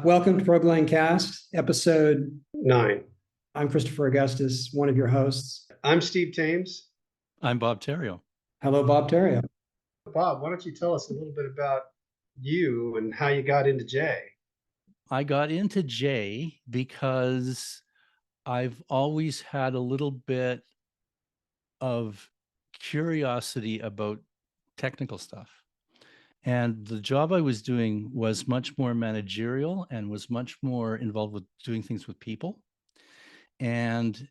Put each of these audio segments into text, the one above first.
Welcome to proglangcast, episode 9. I'm Christopher Augustus, one of your hosts. I'm Steve Thames. I'm Bob Therriault. Hello, Bob Therriault. Bob, why don't you tell us a little bit about you and how you got into J? I got into J because I've always had a little bit of curiosity about technical stuff. And the job I was doing was much more managerial and was much more involved with doing things with people. And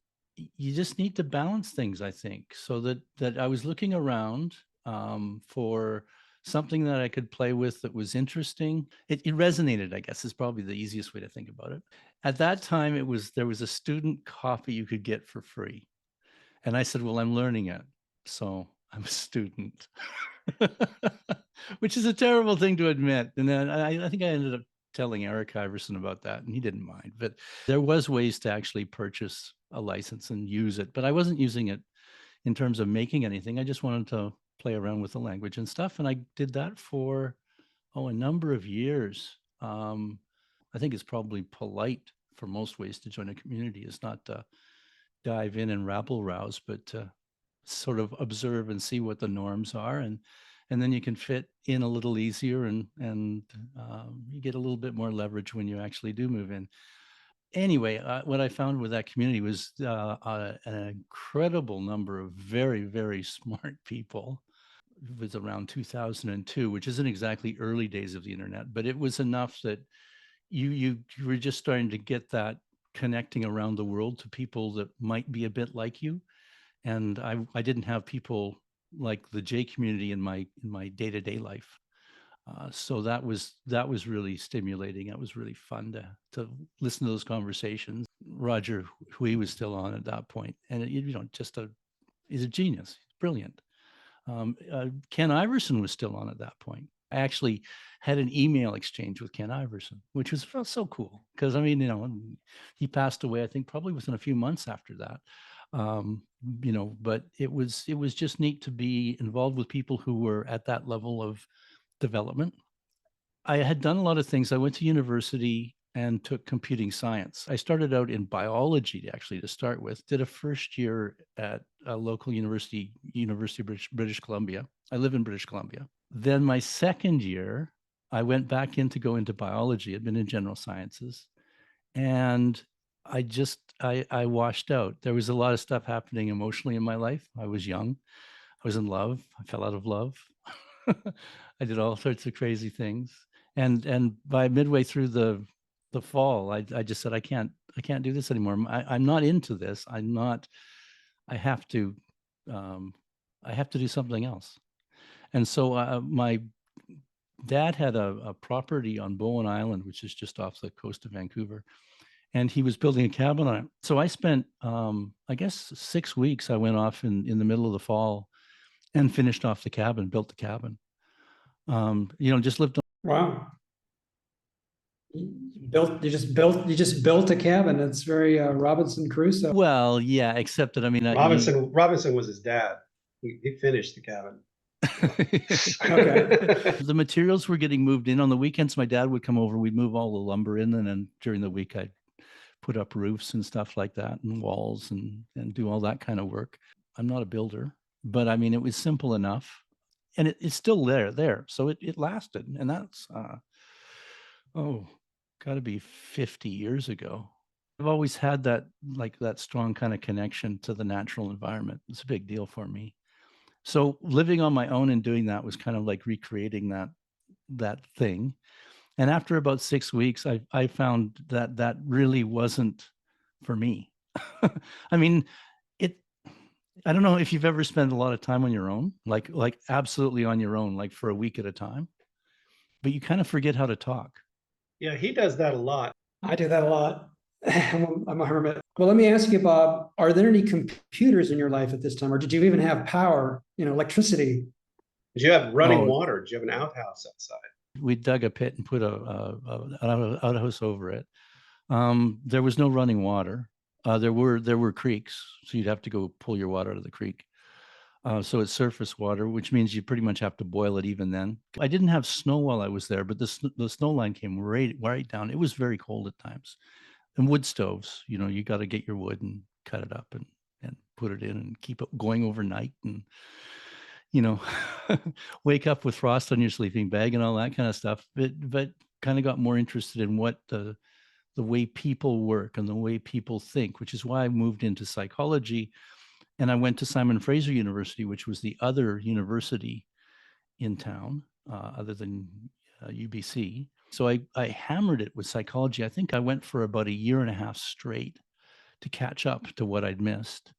you just need to balance things, I think, so that I was looking around for something that I could play with that was interesting. It resonated, I guess, is probably the easiest way to think about it. At that time, there was a student copy you could get for free. And I said, well, I'm learning it, so I'm a student, which is a terrible thing to admit. And then I think I ended up telling Eric Iverson about that, and he didn't mind. But there was ways to actually purchase a license and use it, but I wasn't using it in terms of making anything. I just wanted to play around with the language and stuff, and I did that for a number of years. I think it's probably polite for most ways to join a community is not to dive in and rabble rouse, but to sort of observe and see what the norms are, and then you can fit in a little easier, and you get a little bit more leverage when you actually do move in. Anyway, what I found with that community was an incredible number of very, very smart people. It was around 2002, which isn't exactly early days of the internet, but it was enough that you were just starting to get that connecting around the world to people that might be a bit like you. And I didn't have people like the J community in my day-to-day life. So that was really stimulating. It was really fun to listen to those conversations. Roger Hui was still on at that point, and he's a genius, he's brilliant. Ken Iverson was still on at that point. I actually had an email exchange with Ken Iverson, which was so cool because he passed away, I think probably within a few months after that. But it was just neat to be involved with people who were at that level of development. I had done a lot of things. I went to university and took computing science. I started out in biology to start with, did a first year at a local University of British Columbia. I live in British Columbia. Then my second year, I went back in to go into biology. I'd been in general sciences. And I washed out. There was a lot of stuff happening emotionally in my life. I was young. I was in love. I fell out of love. I did all sorts of crazy things. And by midway through the fall, I just said, I can't do this anymore. I'm not into this. I have to do something else. And so my dad had a property on Bowen Island, which is just off the coast of Vancouver. And he was building a cabin on it. So I spent, I guess, 6 weeks. I went off in the middle of the fall and finished off the cabin, built the cabin. Just lived on. Wow. You just built a cabin. It's very Robinson Crusoe. Well, yeah, except that, Robinson was his dad. He finished the cabin. Okay. The materials were getting moved in. On the weekends, my dad would come over. We'd move all the lumber in, and then during the week, I'd put up roofs and stuff like that, and walls, and do all that kind of work. I'm not a builder, but it was simple enough, and it's still there. So it lasted, and that's got to be 50 years ago. I've always had that strong kind of connection to the natural environment. It's a big deal for me. So living on my own and doing that was kind of like recreating that thing. And after about 6 weeks, I found that really wasn't for me. I don't know if you've ever spent a lot of time on your own, like absolutely on your own, like for a week at a time, but you kind of forget how to talk. Yeah, he does that a lot. I do that a lot. I'm a hermit. Well, let me ask you, Bob, are there any computers in your life at this time, or did you even have power, electricity? Did you have running water? Did you have an outhouse outside? We dug a pit and put an outhouse over it. There was no running water. There were creeks, so you'd have to go pull your water out of the creek. So it's surface water, which means you pretty much have to boil it even then. I didn't have snow while I was there, but the snow line came right down. It was very cold at times. And wood stoves, you got to get your wood and cut it up and put it in and keep it going overnight and, wake up with frost on your sleeping bag and all that kind of stuff. But kind of got more interested in what the way people work and the way people think, which is why I moved into psychology. And I went to Simon Fraser University, which was the other university in town, other than UBC. So I hammered it with psychology. I think I went for about a year and a half straight to catch up to what I'd missed.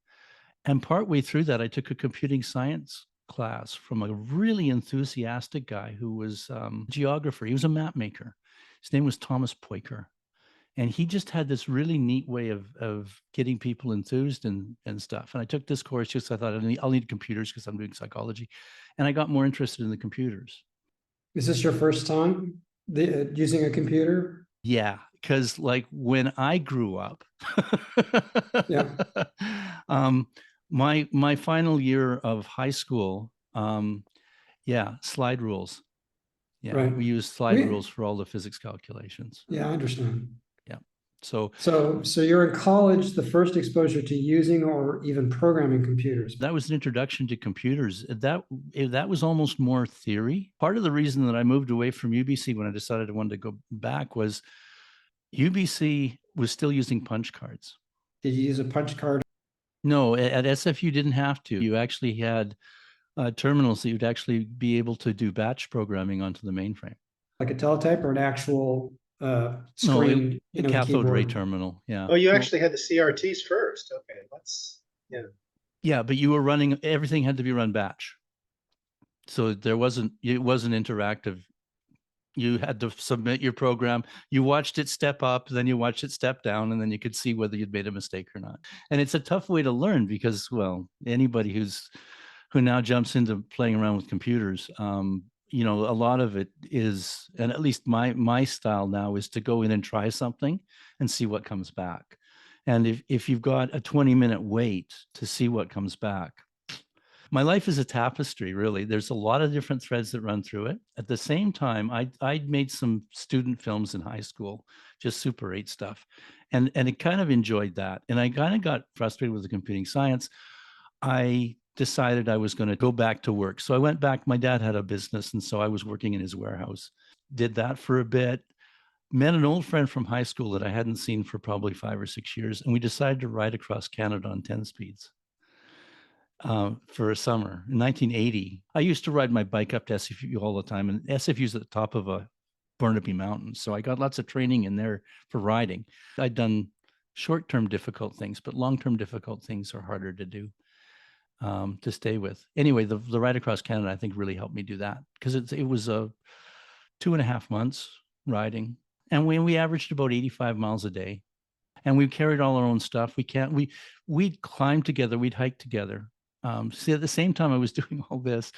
And partway through that, I took a computing science class from a really enthusiastic guy who was a geographer. He was a map maker. His name was Thomas Poiker. And he just had this really neat way of getting people enthused and stuff. And I took this course just I thought I'll need computers because I'm doing psychology. And I got more interested in the computers. Is this your first time using a computer? Yeah, because like when I grew up, Yeah. My final year of high school, slide rules. Yeah, Right. we used slide rules for all the physics calculations. Yeah, I understand. Yeah. So you're in college, the first exposure to using or even programming computers. that was an introduction to computers. That was almost more theory. Part of the reason that I moved away from UBC when I decided I wanted to go back was UBC was still using punch cards. Did you use a punch card? No, at SF you didn't have to. You actually had terminals that you'd actually be able to do batch programming onto the mainframe. Like a teletype or an actual screen? No, cathode ray terminal. Yeah. Oh, you actually had the CRTs first. Okay, yeah. Yeah, but you were running, everything had to be run batch. So it wasn't interactive. You had to submit your program. You watched it step up, then you watched it step down, and then you could see whether you'd made a mistake or not. And it's a tough way to learn because, well, anybody who now jumps into playing around with computers, a lot of it is, and at least my style now is to go in and try something and see what comes back. And if you've got a 20-minute wait to see what comes back, my life is a tapestry, really. There's a lot of different threads that run through it. At the same time, I'd made some student films in high school, just Super 8 stuff. And I kind of enjoyed that. And I kind of got frustrated with the computing science. I decided I was going to go back to work. So I went back. My dad had a business, and so I was working in his warehouse. Did that for a bit. Met an old friend from high school that I hadn't seen for probably 5 or 6 years. And we decided to ride across Canada on 10 speeds. For a summer in 1980. I used to ride my bike up to SFU all the time, and SFU's at the top of a Burnaby Mountain. So I got lots of training in there for riding. I'd done short-term difficult things, but long-term difficult things are harder to do, to stay with. Anyway, the ride across Canada, I think, really helped me do that because it was a 2.5 months riding. And we averaged about 85 miles a day. And we carried all our own stuff. We'd climb together, we'd hike together. See, at the same time I was doing all this,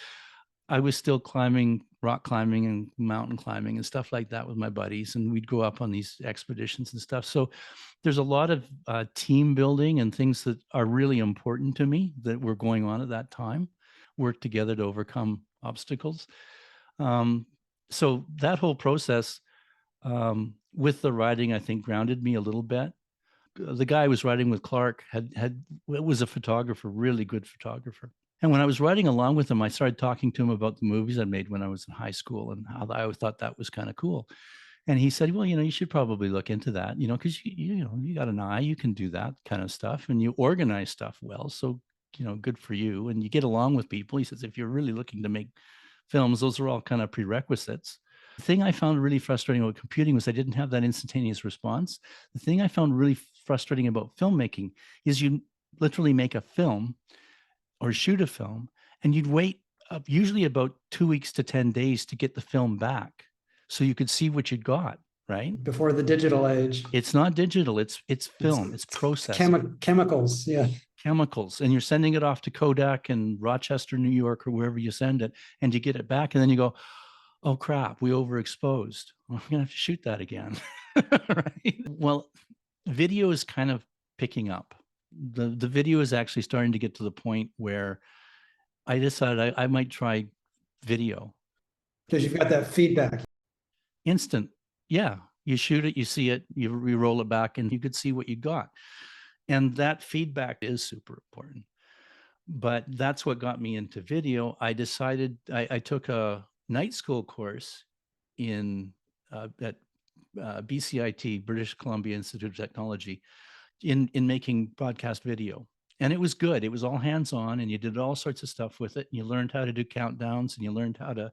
I was still climbing, rock climbing and mountain climbing and stuff like that with my buddies. And we'd go up on these expeditions and stuff. So there's a lot of team building and things that are really important to me that were going on at that time, work together to overcome obstacles. So that whole process with the riding, I think, grounded me a little bit. The guy I was riding with, Clark, was a photographer, really good photographer. And when I was riding along with him, I started talking to him about the movies I made when I was in high school and how I always thought that was kind of cool. And he said, well, you should probably look into that, because you got an eye, you can do that kind of stuff and you organize stuff well. So, good for you. And you get along with people. He says, if you're really looking to make films, those are all kind of prerequisites. The thing I found really frustrating about computing was I didn't have that instantaneous response. The thing I found really frustrating about filmmaking is you literally make a film or shoot a film and you'd wait usually about 2 weeks to 10 days to get the film back so you could see what you'd got, right? Before the digital age. It's not digital, it's film, it's processing. Chemicals, yeah. Chemicals, and you're sending it off to Kodak in Rochester, New York, or wherever you send it, and you get it back, and then you go, oh crap, we overexposed. Well, I'm gonna have to shoot that again. Right? Well, video is kind of picking up. The video is actually starting to get to the point where I decided I might try video. Because you've got that feedback. Instant. Yeah. You shoot it, you see it, you roll it back, and you could see what you got. And that feedback is super important. But that's what got me into video. I decided I took a night school course at BCIT, British Columbia Institute of Technology, in making broadcast video. And it was good. It was all hands-on, and you did all sorts of stuff with it. You learned how to do countdowns, and you learned how to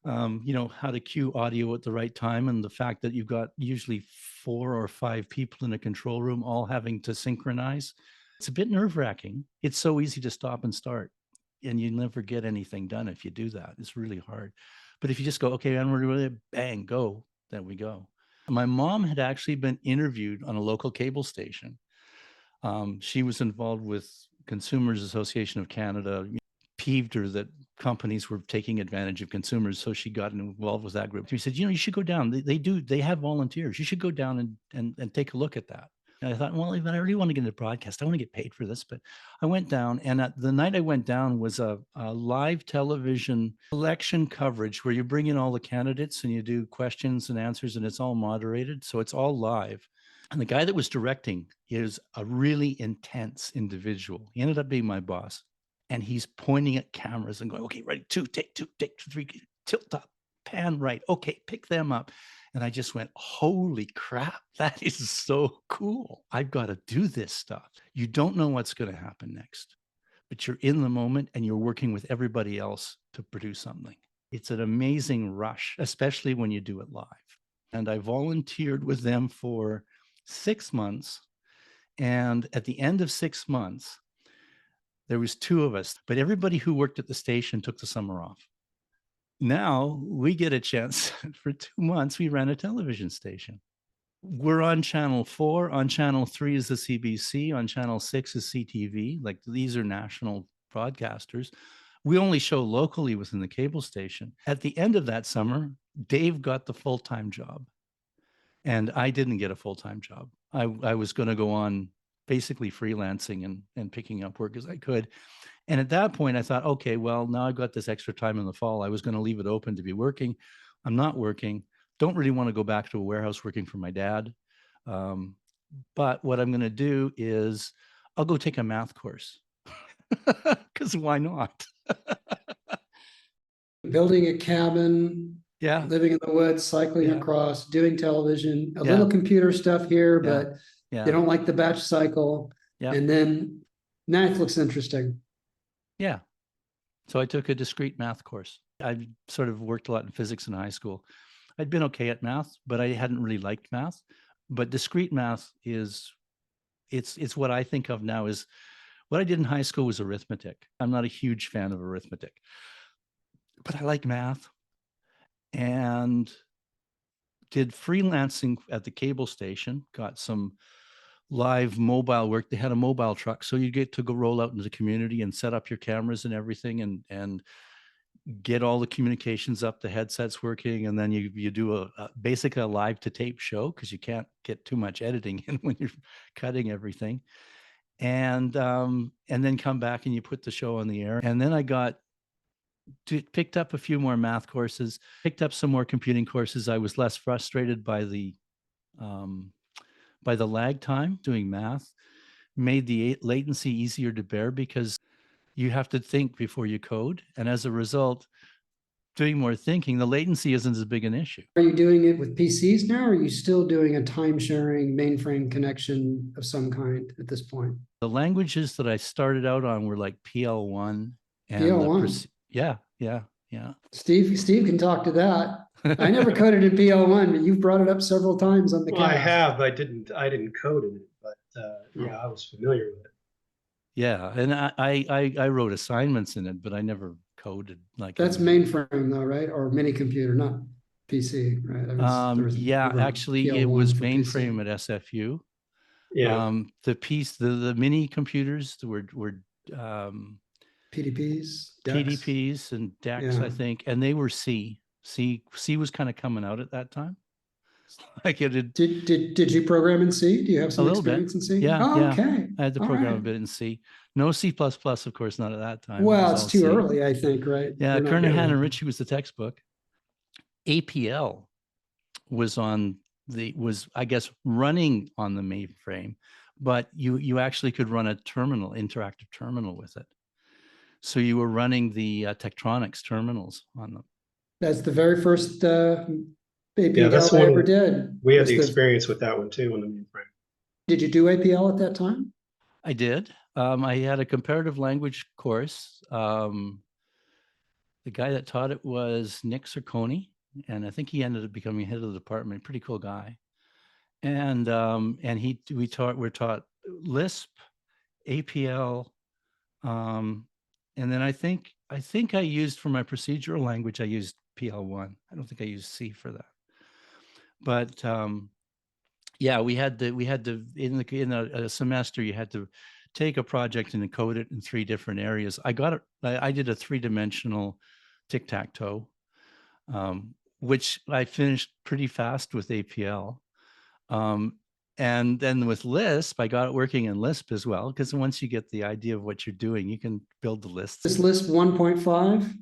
how to cue audio at the right time, and the fact that you've got usually 4 or 5 people in a control room all having to synchronize. It's a bit nerve-wracking. It's so easy to stop and start, and you never get anything done if you do that. It's really hard. But if you just go, okay, I'm ready, bang, go, then we go. My mom had actually been interviewed on a local cable station. She was involved with Consumers Association of Canada, peeved her that companies were taking advantage of consumers. So she got involved with that group. She said, you should go down. They have volunteers. You should go down and take a look at that. And I thought, well, if I really want to get into broadcast, I want to get paid for this. But I went down, and the night I went down was a live television election coverage where you bring in all the candidates and you do questions and answers, and it's all moderated. So it's all live. And the guy that was directing is a really intense individual. He ended up being my boss. And he's pointing at cameras and going, okay, ready, take two, 3, tilt up, pan right. Okay, pick them up. And I just went, holy crap, that is so cool. I've got to do this stuff. You don't know what's going to happen next, but you're in the moment and you're working with everybody else to produce something. It's an amazing rush, especially when you do it live. And I volunteered with them for 6 months. And at the end of 6 months, there was 2 of us, but everybody who worked at the station took the summer off. Now we get a chance for 2 months. We ran a television station. We're on channel 4. On channel 3 is the CBC. On channel 6 is CTV. Like, these are national broadcasters. We only show locally within the cable station. At the end of that summer, Dave got the full-time job, and I didn't get a full-time job. I was going to go on basically freelancing and picking up work as I could. And at that point, I thought, okay, well, now I've got this extra time in the fall. I was going to leave it open to be working. I'm not working. Don't really want to go back to a warehouse working for my dad. But what I'm going to do is I'll go take a math course, because why not? Building a cabin, Yeah. living in the woods, cycling Yeah. across, doing television, a Yeah. little computer stuff here, Yeah. but Yeah. they don't like the batch cycle. Yeah. And then math looks interesting. Yeah. So I took a discrete math course. I sort of worked a lot in physics in high school. I'd been okay at math, but I hadn't really liked math. But discrete math it's what I think of now as what I did in high school was arithmetic. I'm not a huge fan of arithmetic, but I like math, and did freelancing at the cable station, got some live mobile work. They had a mobile truck, so you get to go roll out into the community and set up your cameras and everything, and get all the communications up, the headsets working, and then you do basically a live to tape show, because you can't get too much editing in when you're cutting everything, and then come back and you put the show on the air. And then I picked up a few more math courses, picked up some more computing courses. I was less frustrated by the lag time doing math, made the latency easier to bear, because you have to think before you code. And as a result, doing more thinking, the latency isn't as big an issue. Are you doing it with PCs now, or are you still doing a time sharing mainframe connection of some kind at this point? The languages that I started out on were like PL1 and PL1. Yeah. Steve can talk to that. I never coded in PL1, but you've brought it up several times on the Well, I cast. have, but I didn't code in it, but yeah, I was familiar with it. Yeah, and I wrote assignments in it, but I never coded like That's mainframe though, right? Or mini computer, not PC, right? Actually, it was PL1 for mainframe PC. at SFU. Yeah. The mini computers were PDPs, PDPs and DEX, Yeah. I think, and they were C. C was kind of coming out at that time. Like it did. Did you program in C? Do you have some A little bit. experience in C? Yeah, Oh, yeah. okay. I had to All program right. a bit in C. No C++, of course, not at that time. Well, was it's all too C. early, I think, right? Yeah, We're not Kernahan yet- and Ritchie was the textbook. APL was I guess running on the mainframe, but you actually could run a terminal, interactive terminal with it. So you were running the Tektronix terminals on them. That's the very first APL that's I one ever did. We had was the experience with that one too on the mainframe. Did you do APL at that time? I did. I had a comparative language course. The guy that taught it was Nick Cerconi, and I think he ended up becoming head of the department. Pretty cool guy. And we're taught Lisp, APL, and then I think I used for my procedural language, I used PL1. I don't think I used C for that. But yeah, we had to in a semester you had to take a project and encode it in 3 different areas. I did a 3-dimensional tic-tac-toe, which I finished pretty fast with APL. And then with Lisp, I got it working in Lisp as well, because once you get the idea of what you're doing, you can build the lists. Is Lisp 1.5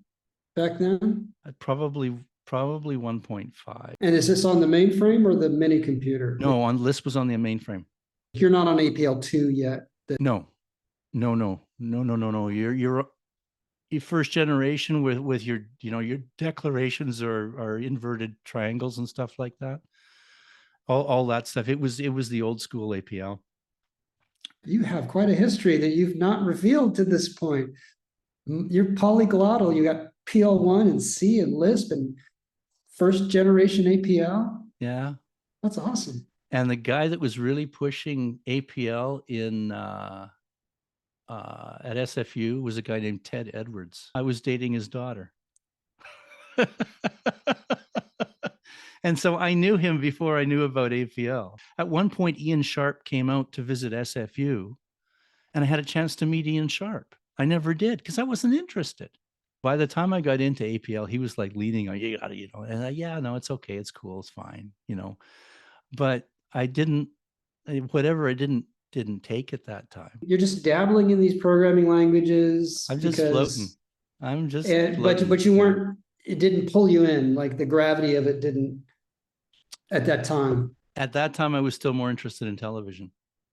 back then? Probably 1.5. And is this on the mainframe or the mini computer? No, on Lisp was on the mainframe. You're not on APL 2 yet. No. You're first generation with your your declarations are inverted triangles and stuff like that. All that stuff. It was the old school APL. You have quite a history that you've not revealed to this point. You're polyglottal. You got PL1 and C and Lisp and first generation APL. Yeah. That's awesome. And the guy that was really pushing APL in at SFU was a guy named Ted Edwards. I was dating his daughter. And so I knew him before I knew about APL. At one point, Ian Sharp came out to visit SFU, and I had a chance to meet Ian Sharp. I never did because I wasn't interested. By the time I got into APL, he was like leaning on, you gotta, and yeah, no, it's okay. It's cool. It's fine, But I didn't, whatever I didn't take at that time. You're just dabbling in these programming languages. I'm just floating. I'm just floating. But you weren't, it didn't pull you in, like the gravity of it didn't at that time. At that time, I was still more interested in television.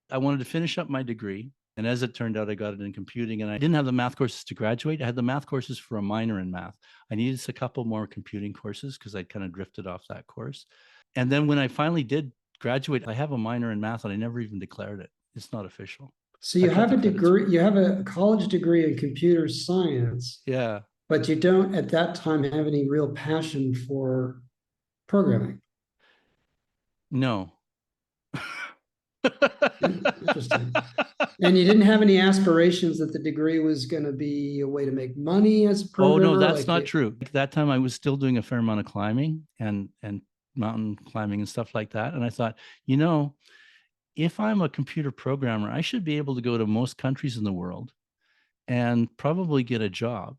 I wanted to finish up my degree. And as it turned out, I got it in computing, and I didn't have the math courses to graduate. I had the math courses for a minor in math. I needed a couple more computing courses because I kind of drifted off that course. And then when I finally did graduate, I have a minor in math and I never even declared it. It's not official. So you have a degree, you have a college degree in computer science. Yeah. But you don't at that time have any real passion for programming. No. Interesting. And you didn't have any aspirations that the degree was going to be a way to make money as a programmer? Oh, no, that's not true. At that time, I was still doing a fair amount of climbing and mountain climbing and stuff like that. And I thought, if I'm a computer programmer, I should be able to go to most countries in the world and probably get a job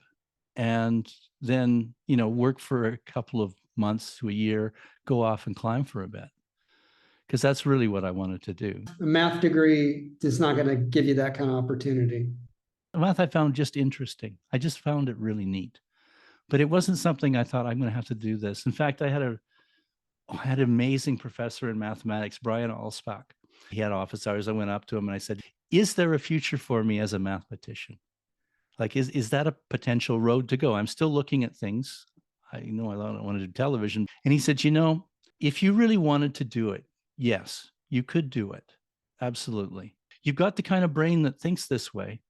and then, work for a couple of months to a year, go off and climb for a bit. Because that's really what I wanted to do. A math degree is not going to give you that kind of opportunity. Math I found just interesting. I just found it really neat. But it wasn't something I thought I'm going to have to do this. In fact, I had an amazing professor in mathematics, Brian Allspack. He had office hours. I went up to him and I said, is there a future for me as a mathematician? Like, is that a potential road to go? I'm still looking at things. I know I don't want to do television. And he said, if you really wanted to do it, yes, you could do it. Absolutely. You've got the kind of brain that thinks this way,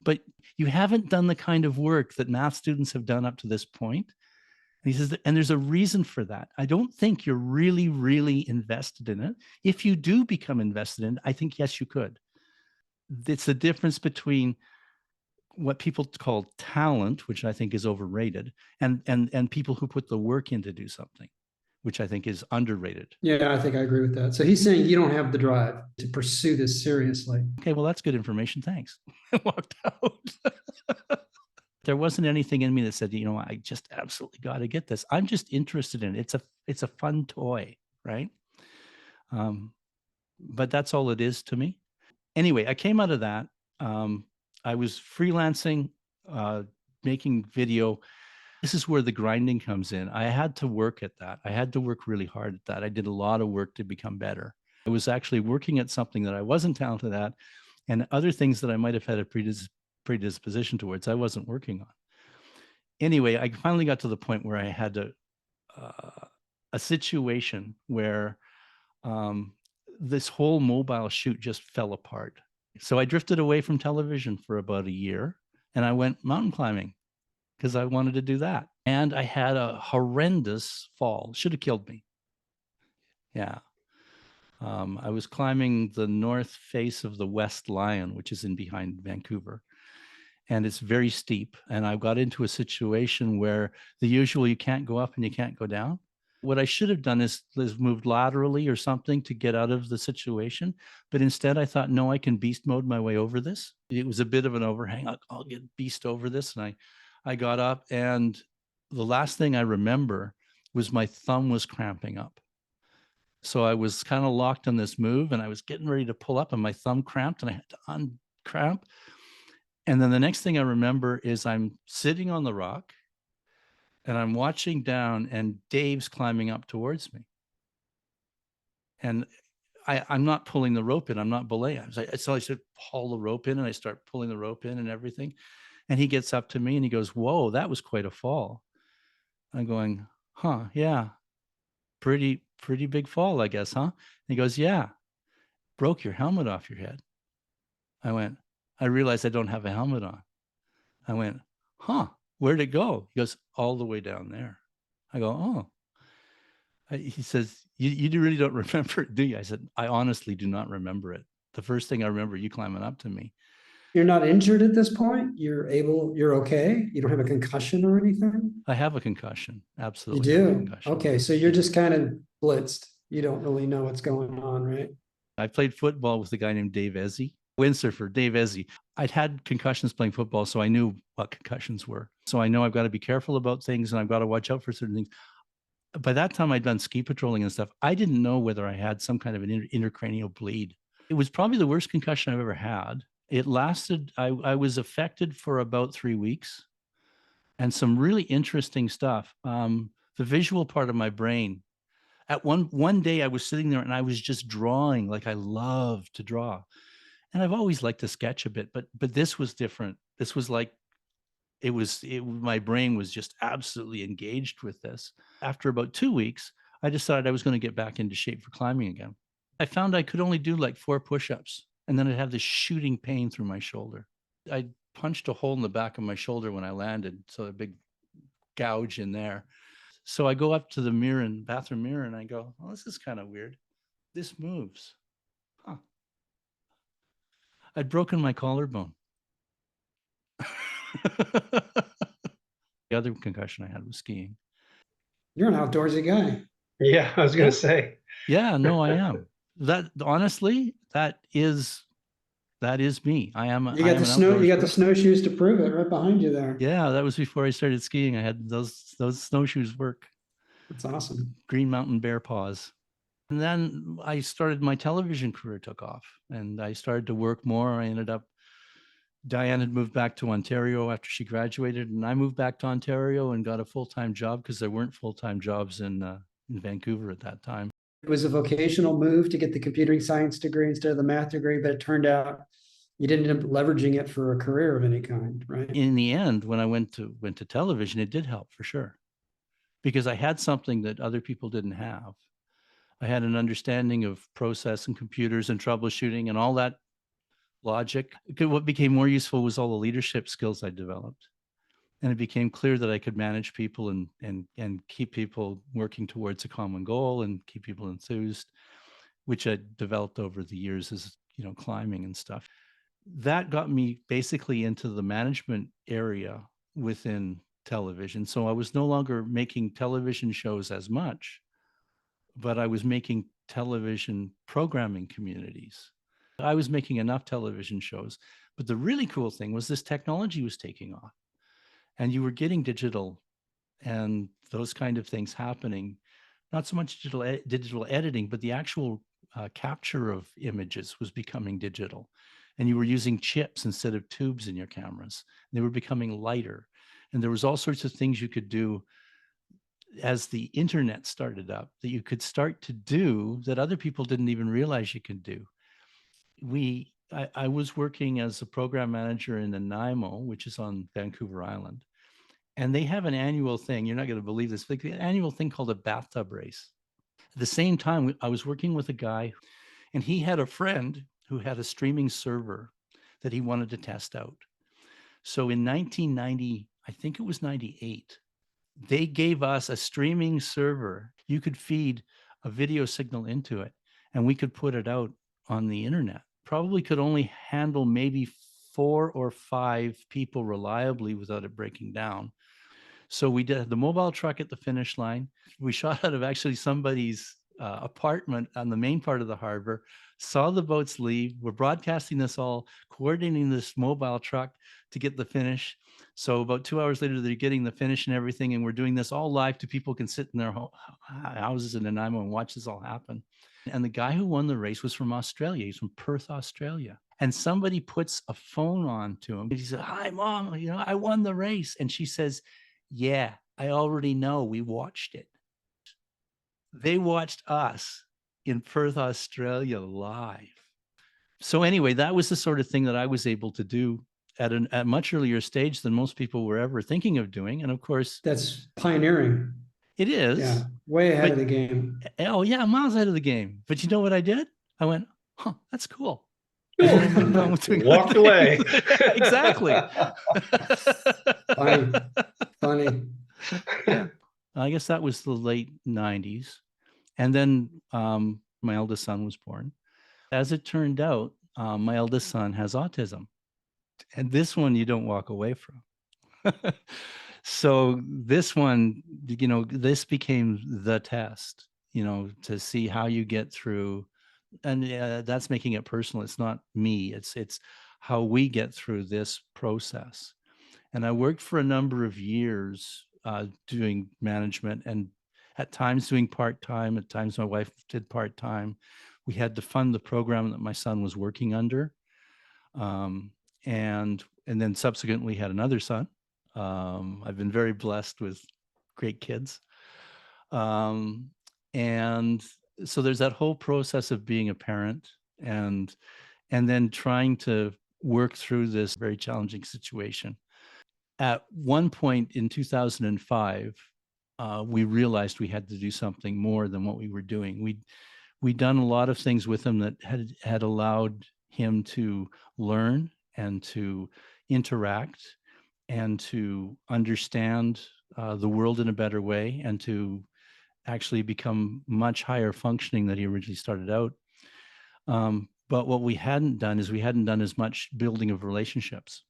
but you haven't done the kind of work that math students have done up to this point. And he says, and there's a reason for that. I don't think you're really, really invested in it. If you do become invested in it, I think, yes, you could. It's the difference between what people call talent, which I think is overrated, and people who put the work in to do something, which I think is underrated. Yeah, I think I agree with that. So he's saying you don't have the drive to pursue this seriously. Okay, well, that's good information. Thanks. I walked out. There wasn't anything in me that said, I just absolutely got to get this. I'm just interested in it. It's a fun toy, right? But that's all it is to me. Anyway, I came out of that. I was freelancing, making video. This is where the grinding comes in. I had to work at that. I had to work really hard at that. I did a lot of work to become better. I was actually working at something that I wasn't talented at, and other things that I might have had a predisposition towards, I wasn't working on. Anyway, I finally got to the point where I had a situation where this whole mobile shoot just fell apart. So I drifted away from television for about a year, and I went mountain climbing because I wanted to do that. And I had a horrendous fall. Should have killed me. Yeah. I was climbing the north face of the West Lion, which is in behind Vancouver. And it's very steep. And I got into a situation where the usual, you can't go up and you can't go down. What I should have done is moved laterally or something to get out of the situation. But instead I thought, no, I can beast mode my way over this. It was a bit of an overhang. I'll get beast over this. And I got up, and the last thing I remember was my thumb was cramping up. So I was kind of locked on this move, and I was getting ready to pull up, and my thumb cramped, and I had to uncramp. And then the next thing I remember is I'm sitting on the rock and I'm watching down, and Dave's climbing up towards me. And I'm not pulling the rope in. I'm not belaying. So I said, haul the rope in, and I start pulling the rope in and everything. And he gets up to me and he goes, whoa, that was quite a fall. I'm going, huh, yeah, pretty big fall, I guess, huh? And he goes, yeah, broke your helmet off your head. I went, I realized I don't have a helmet on. I went, huh, where'd it go? He goes, all the way down there. I go, oh. He says, you really don't remember it, do you? I said, I honestly do not remember it. The first thing I remember, you climbing up to me. You're not injured at this point? You're okay? You don't have a concussion or anything? I have a concussion. You Absolutely. Have a do? concussion. Okay, so you're just kind of blitzed. You don't really know what's going on, right? I played football with a guy named Dave Ezzy, windsurfer, Dave Ezzy. I'd had concussions playing football, so I knew what concussions were. So I know I've got to be careful about things, and I've got to watch out for certain things. By that time, I'd done ski patrolling and stuff. I didn't know whether I had some kind of an intracranial bleed. It was probably the worst concussion I've ever had. It lasted, I was affected for about 3 weeks, and some really interesting stuff. The visual part of my brain, at one day I was sitting there and I was just drawing like I love to draw. And I've always liked to sketch a bit, but this was different. This was like, my brain was just absolutely engaged with this. After about 2 weeks, I decided I was going to get back into shape for climbing again. I found I could only do like 4 push-ups, and then I'd have this shooting pain through my shoulder. I punched a hole in the back of my shoulder when I landed, so a big gouge in there. So I go up to the bathroom mirror, and I go, well, this is kind of weird. This moves. Huh. I'd broken my collarbone. The other concussion I had was skiing. You're an outdoorsy guy. Yeah, I was going to say. Yeah, no, I am. That honestly, that is me. I am. You got the snowshoes to prove it right behind you there. Yeah, that was before I started skiing. I had those snowshoes work. That's awesome. Green Mountain Bear paws. And then I started, my television career took off, and I started to work more. I ended up, Diane had moved back to Ontario after she graduated, and I moved back to Ontario and got a full-time job because there weren't full-time jobs in Vancouver at that time. It was a vocational move to get the computer science degree instead of the math degree, but it turned out you didn't end up leveraging it for a career of any kind, right? In the end, when I went to television, it did help for sure, because I had something that other people didn't have. I had an understanding of process and computers and troubleshooting and all that logic. What became more useful was all the leadership skills I developed. And it became clear that I could manage people and keep people working towards a common goal and keep people enthused, which I developed over the years as, climbing and stuff. That got me basically into the management area within television. So I was no longer making television shows as much, but I was making television programming communities. I was making enough television shows, but the really cool thing was this technology was taking off, and you were getting digital and those kind of things happening. Not so much digital editing, but the actual capture of images was becoming digital. and you were using chips instead of tubes in your cameras. They were becoming lighter. And there was all sorts of things you could do as the internet started up that you could start to do that other people didn't even realize you could do. I was working as a program manager in Nanaimo, which is on Vancouver Island. And they have an annual thing. You're not going to believe this, like an annual thing called a bathtub race. At the same time, I was working with a guy, and he had a friend who had a streaming server that he wanted to test out. So in 1990, I think it was 98, they gave us a streaming server. You could feed a video signal into it, and we could put it out on the internet. Probably could only handle maybe 4 or 5 people reliably without it breaking down. So we did the mobile truck at the finish line. We shot out of actually somebody's apartment on the main part of the harbor, saw the boats leave. We're broadcasting this all, coordinating this mobile truck to get the finish. So about 2 hours later, they're getting the finish and everything. And we're doing this all live to people can sit in their houses in Nanaimo and watch this all happen. And the guy who won the race was from Australia. He's from Perth, Australia. And somebody puts a phone on to him. He said, "Hi, Mom, I won the race." And she says, "Yeah, I already know. We watched it." They watched us in Perth, Australia live. So anyway, that was the sort of thing that I was able to do at a much earlier stage than most people were ever thinking of doing. And of course, That's pioneering. it is. Yeah, way ahead of the game. Oh, yeah, miles ahead of the game. But you know what I did? I went, "Huh, that's cool." Walked away. Exactly. Funny. Yeah. I guess that was the late 90s. And then my eldest son was born. As it turned out, my eldest son has autism. And this one you don't walk away from. So this one, this became the test, to see how you get through. And that's making it personal. It's not me. It's how we get through this process. And I worked for a number of years doing management, and at times doing part-time, at times my wife did part-time. We had to fund the program that my son was working under. And then subsequently had another son. I've been very blessed with great kids. And so there's that whole process of being a parent and then trying to work through this very challenging situation. At one point in 2005, we realized we had to do something more than what we were doing. We'd done a lot of things with him that had allowed him to learn and to interact and to understand the world in a better way and to actually become much higher functioning than he originally started out. But what we hadn't done is we hadn't done as much building of relationships.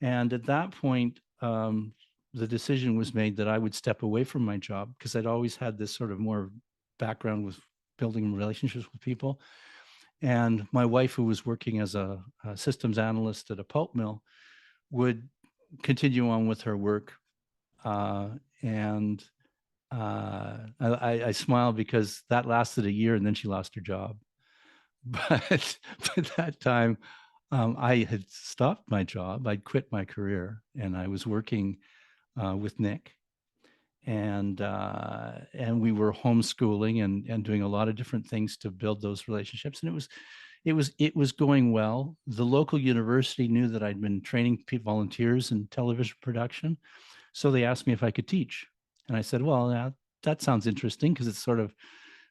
And at that point, the decision was made that I would step away from my job because I'd always had this sort of more background with building relationships with people. And my wife, who was working as a systems analyst at a pulp mill, would continue on with her work. And I smile because that lasted a year and then she lost her job. But by that time, I had stopped my job. I'd quit my career and I was working with Nick. And we were homeschooling and doing a lot of different things to build those relationships. And it was going well. The local university knew that I'd been training volunteers in television production. So they asked me if I could teach. And I said, well, that sounds interesting because it's sort of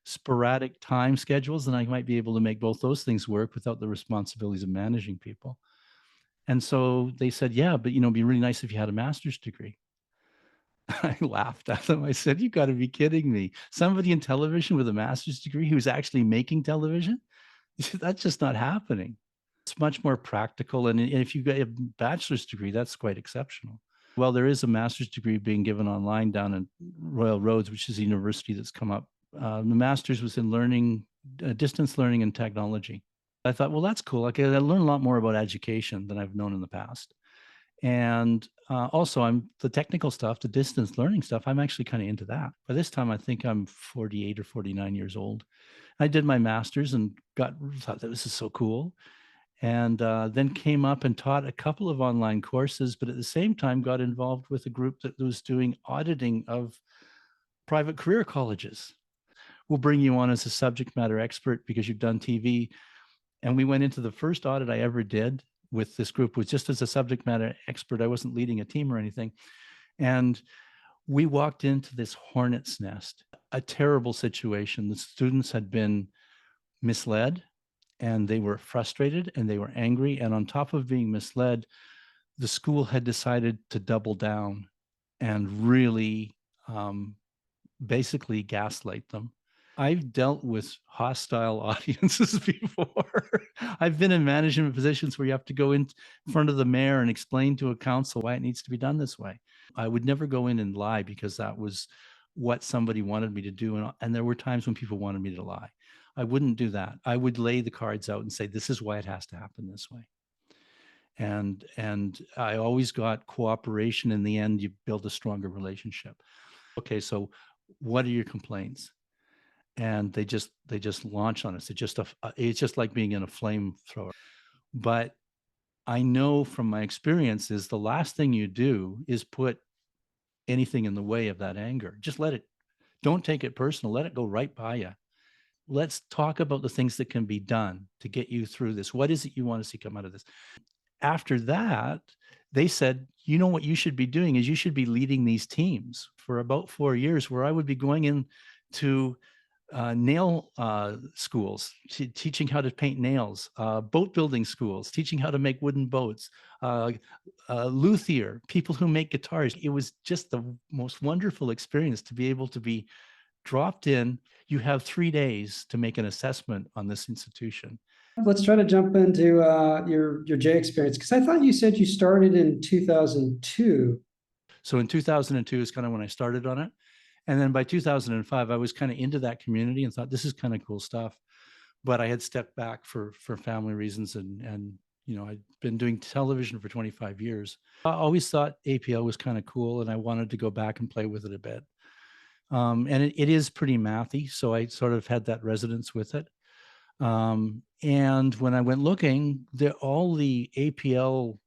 sporadic time schedules and I might be able to make both those things work without the responsibilities of managing people. And so they said, yeah, but it'd be really nice if you had a master's degree. I laughed at them. I said, you got to be kidding me. Somebody in television with a master's degree who's actually making television? That's just not happening. It's much more practical. And if you get a bachelor's degree, that's quite exceptional. Well, there is a master's degree being given online down at Royal Roads, which is a university that's come up. The master's was in learning, distance learning and technology. I thought, well, that's cool. I learn a lot more about education than I've known in the past. And also I'm the technical stuff, the distance learning stuff, I'm actually kind of into that. By this time, I think I'm 48 or 49 years old. I did my master's and thought that this is so cool. and then came up and taught a couple of online courses, but at the same time got involved with a group that was doing auditing of private career colleges. We'll bring you on as a subject matter expert because you've done TV. And we went into the first audit I ever did with this group was just as a subject matter expert. I wasn't leading a team or anything. And we walked into this hornet's nest, a terrible situation. The students had been misled and they were frustrated and they were angry. And on top of being misled, the school had decided to double down and really basically gaslight them. I've dealt with hostile audiences before. I've been in management positions where you have to go in front of the mayor and explain to a council why it needs to be done this way. I would never go in and lie because that was what somebody wanted me to do. And there were times when people wanted me to lie. I wouldn't do that. I would lay the cards out and say, this is why it has to happen this way. And I always got cooperation. In the end, you build a stronger relationship. Okay, so what are your complaints? And they just launch on us. It's just like being in a flamethrower. But I know from my experience is the last thing you do is put anything in the way of that anger. Just don't take it personal. Let it go right by you. Let's talk about the things that can be done to get you through this. What is it you want to see come out of this? After that, they said, you know what you should be doing is you should be leading these teams for about 4 years where I would be going in to nail schools, teaching how to paint nails, boat building schools, teaching how to make wooden boats, luthier, people who make guitars. It was just the most wonderful experience to be able to be dropped in. You have 3 days to make an assessment on this institution. Let's try to jump into your J experience, because I thought you said you started in 2002. So in 2002 is kind of when I started on it. And then by 2005, I was kind of into that community and thought, this is kind of cool stuff. But I had stepped back for family reasons. And you know, I'd been doing television for 25 years. I always thought APL was kind of cool and I wanted to go back and play with it a bit. And it is pretty mathy. So I sort of had that resonance with it. And when I went looking, all the APL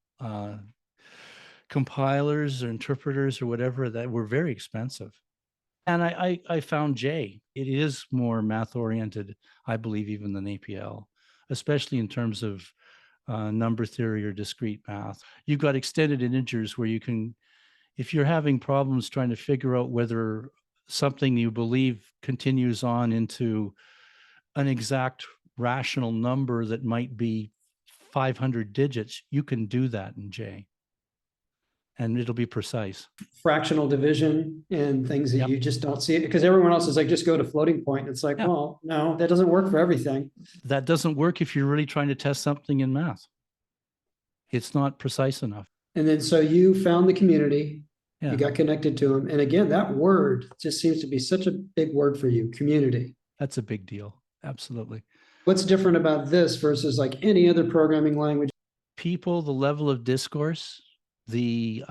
compilers or interpreters or whatever that were very expensive. And I found J. It is more math oriented, I believe, even than APL, especially in terms of number theory or discrete math. You've got extended integers where you can, if you're having problems trying to figure out whether something you believe continues on into an exact rational number that might be 500 digits, you can do that in J. And it'll be precise. Fractional division and things that Yep. you just don't see it, because everyone else is like, just go to floating point. It's like, Yeah. well, no, that doesn't work for everything. That doesn't work if you're really trying to test something in math. It's not precise enough. And then so you found the community, Yeah. you got connected to them. And again, that word just seems to be such a big word for you, community. That's a big deal. Absolutely. What's different about this versus like any other programming language? People, the level of discourse, the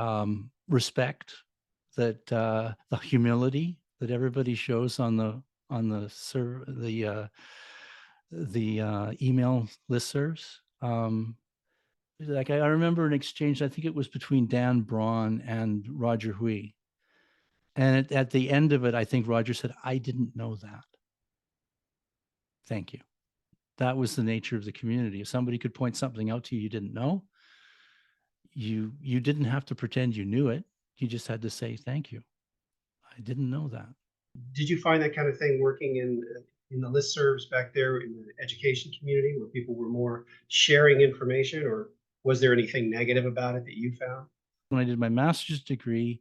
respect, that the humility that everybody shows on the email listservs. Like I remember an exchange, I think it was between Dan Braun and Roger Hui. And at the end of it, I think Roger said, I didn't know that. Thank you. That was the nature of the community. If somebody could point something out to you didn't know, you didn't have to pretend you knew it. You just had to say, thank you. I didn't know that. Did you find that kind of thing working in the listservs back there in the education community where people were more sharing information, or was there anything negative about it that you found? When I did my master's degree,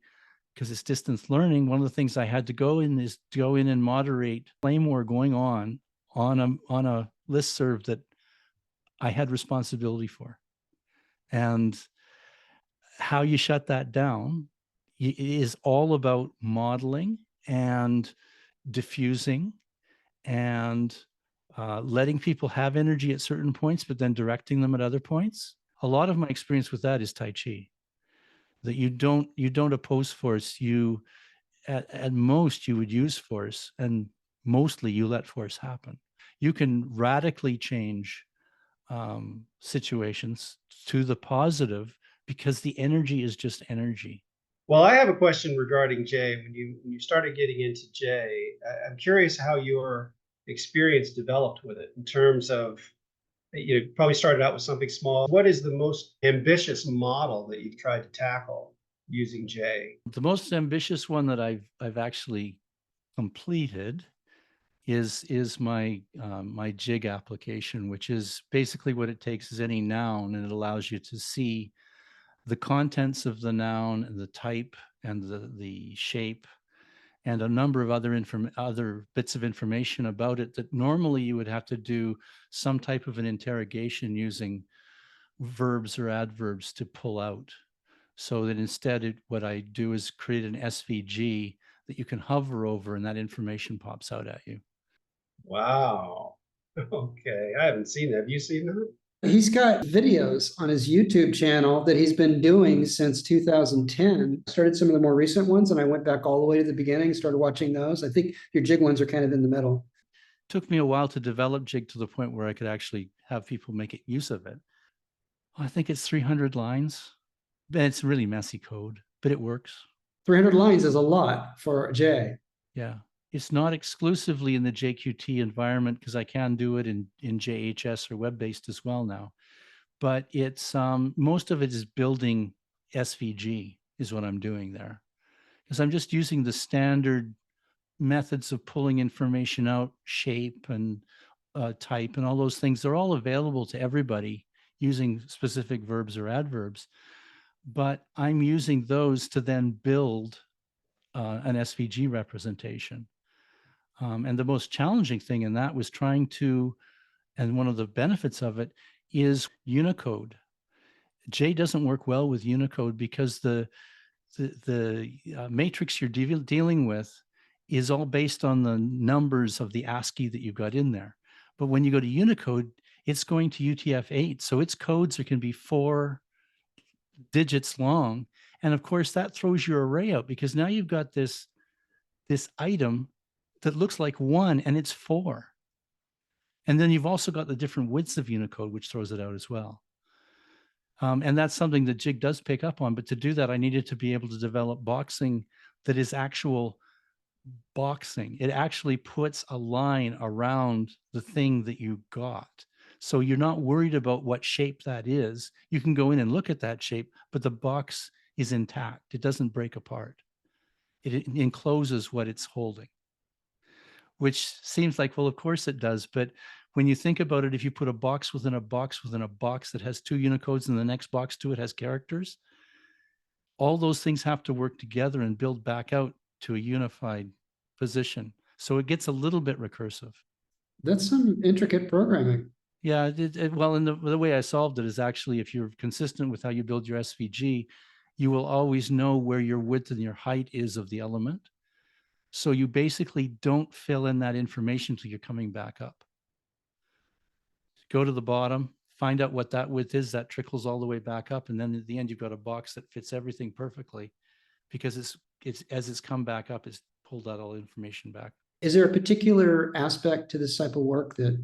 because it's distance learning, one of the things I had to go in is to go in and moderate flame war going on a listserv that I had responsibility for. And how you shut that down is all about modeling and diffusing and letting people have energy at certain points, but then directing them at other points. A lot of my experience with that is Tai Chi, that you don't oppose force. You, at most, you would use force, and mostly you let force happen. You can radically change situations to the positive, because the energy is just energy. Well, I have a question regarding J. When you started getting into J, I'm curious how your experience developed with it in terms of, you probably started out with something small. What is the most ambitious model that you've tried to tackle using J? The most ambitious one that I've actually completed is my my jig application, which is basically what it takes is any noun, and it allows you to see the contents of the noun and the type and the shape and a number of other bits of information about it that normally you would have to do some type of an interrogation using verbs or adverbs to pull out. So that instead, what I do is create an SVG that you can hover over, and that information pops out at you. Wow. Okay, I haven't seen that. Have you seen that? He's got videos on his YouTube channel that he's been doing since 2010. Started some of the more recent ones, and I went back all the way to the beginning, started watching those. I think your jig ones are kind of in the middle. Took me a while to develop jig to the point where I could actually have people make use of it. I think it's 300 lines. It's really messy code, but it works. 300 lines is a lot for J. Yeah. It's not exclusively in the JQT environment, because I can do it in JHS or web-based as well now. But it's most of it is building SVG is what I'm doing there, because I'm just using the standard methods of pulling information out, shape and type and all those things. They're all available to everybody using specific verbs or adverbs. But I'm using those to then build an SVG representation. And the most challenging thing in that was trying to, and one of the benefits of it is Unicode. J doesn't work well with Unicode because the matrix you're dealing with is all based on the numbers of the ASCII that you've got in there. But when you go to Unicode, it's going to UTF-8. So its codes can be 4 digits long. And of course, that throws your array out, because now you've got this item that looks like 1 and it's 4. And then you've also got the different widths of Unicode, which throws it out as well. And that's something that Jig does pick up on. But to do that, I needed to be able to develop boxing that is actual boxing. It actually puts a line around the thing that you got. So you're not worried about what shape that is. You can go in and look at that shape, but the box is intact. It doesn't break apart. It encloses what it's holding, which seems like, well, of course it does. But when you think about it, if you put a box within a box within a box that has 2 Unicodes and the next box to it has characters, all those things have to work together and build back out to a unified position. So it gets a little bit recursive. That's some intricate programming. Yeah, well, and the way I solved it is actually, if you're consistent with how you build your SVG, you will always know where your width and your height is of the element. So you basically don't fill in that information until you're coming back up. Go to the bottom, find out what that width is, that trickles all the way back up. And then at the end, you've got a box that fits everything perfectly, because it's as it's come back up, it's pulled out all the information back. Is there a particular aspect to this type of work that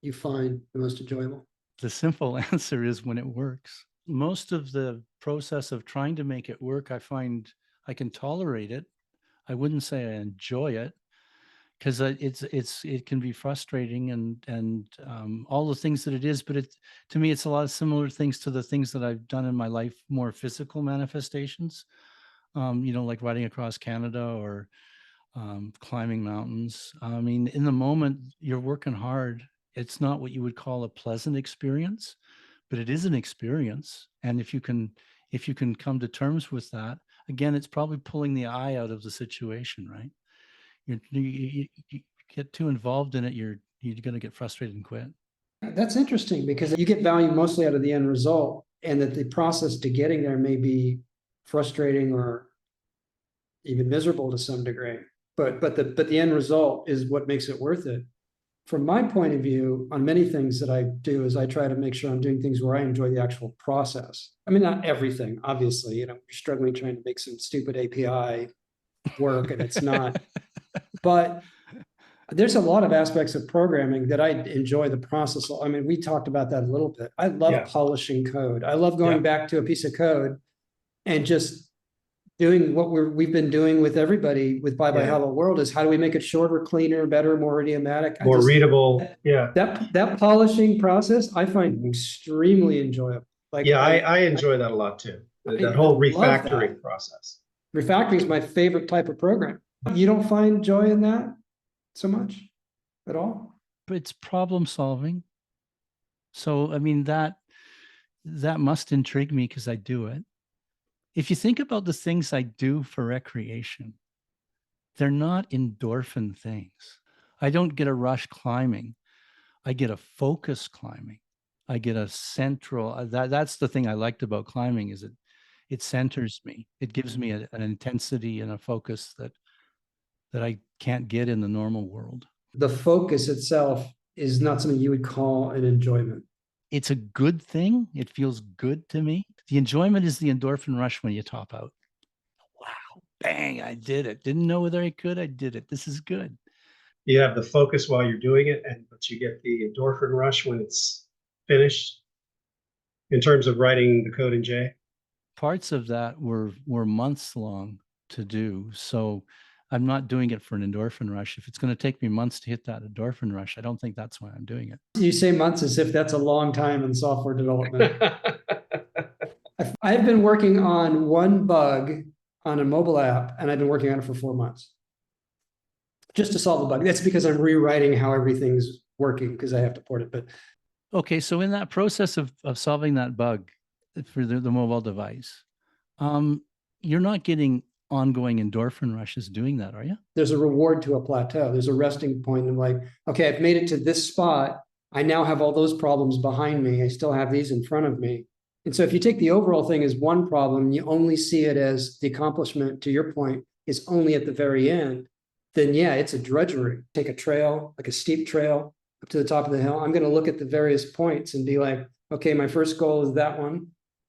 you find the most enjoyable? The simple answer is when it works. Most of the process of trying to make it work, I find I can tolerate it. I wouldn't say I enjoy it, because it can be frustrating and all the things that it is. But to me, it's a lot of similar things to the things that I've done in my life, more physical manifestations. Like riding across Canada or climbing mountains. I mean, in the moment, you're working hard. It's not what you would call a pleasant experience, but it is an experience. And if you can come to terms with that, again, it's probably pulling the eye out of the situation, right? You get too involved in it, you're going to get frustrated and quit. That's interesting, because you get value mostly out of the end result, and that the process to getting there may be frustrating or even miserable to some degree. But the end result is what makes it worth it. From my point of view, on many things that I do, is I try to make sure I'm doing things where I enjoy the actual process. I mean, not everything, obviously. You're struggling trying to make some stupid API work, and it's not. But There's a lot of aspects of programming that I enjoy the process. I mean, we talked about that a little bit. I love Yeah. polishing code. I love going Yeah. back to a piece of code and just doing what we've been doing with everybody with Bye Bye Yeah. Hello World is how do we make it shorter, cleaner, better, more idiomatic? More readable. Yeah. That polishing process I find Mhm. extremely enjoyable. Like Yeah, I enjoy that a lot too. That whole love that. refactoring process. Refactoring is my favorite type of program. You don't find joy in that so much at all? But it's problem solving. So, I mean, that must intrigue me because I do it. If you think about the things I do for recreation, they're not endorphin things. I don't get a rush climbing. I get a focus climbing. I get a central, that's the thing I liked about climbing is it centers me. It gives me an intensity and a focus that I can't get in the normal world. The focus itself is not something you would call an enjoyment. It's a good thing. It feels good to me. The enjoyment is the endorphin rush when you top out. Wow, bang, I did it. Didn't know whether I could. I did it. This is good. You have the focus while you're doing it, but you get the endorphin rush when it's finished in terms of writing the code in J. Parts of that were months long to do. So I'm not doing it for an endorphin rush. If it's going to take me months to hit that endorphin rush, I don't think that's why I'm doing it. You say months as if that's a long time in software development. I've been working on one bug on a mobile app, and I've been working on it for 4 months just to solve the bug. That's because I'm rewriting how everything's working because I have to port it. But okay, so in that process of solving that bug for the mobile device, you're not getting ongoing endorphin rushes doing that, are you? there's a reward to a plateau. There's a resting point. I'm like, okay, I've made it to this spot. I now have all those problems behind me. I still have these in front of me. And so if you take the overall thing as one problem, you only see it as the accomplishment, to your point, is only at the very end, then yeah, it's a drudgery. Take a trail, like a steep trail up to the top of the hill. I'm going to look at the various points and be like, okay, my first goal is that one.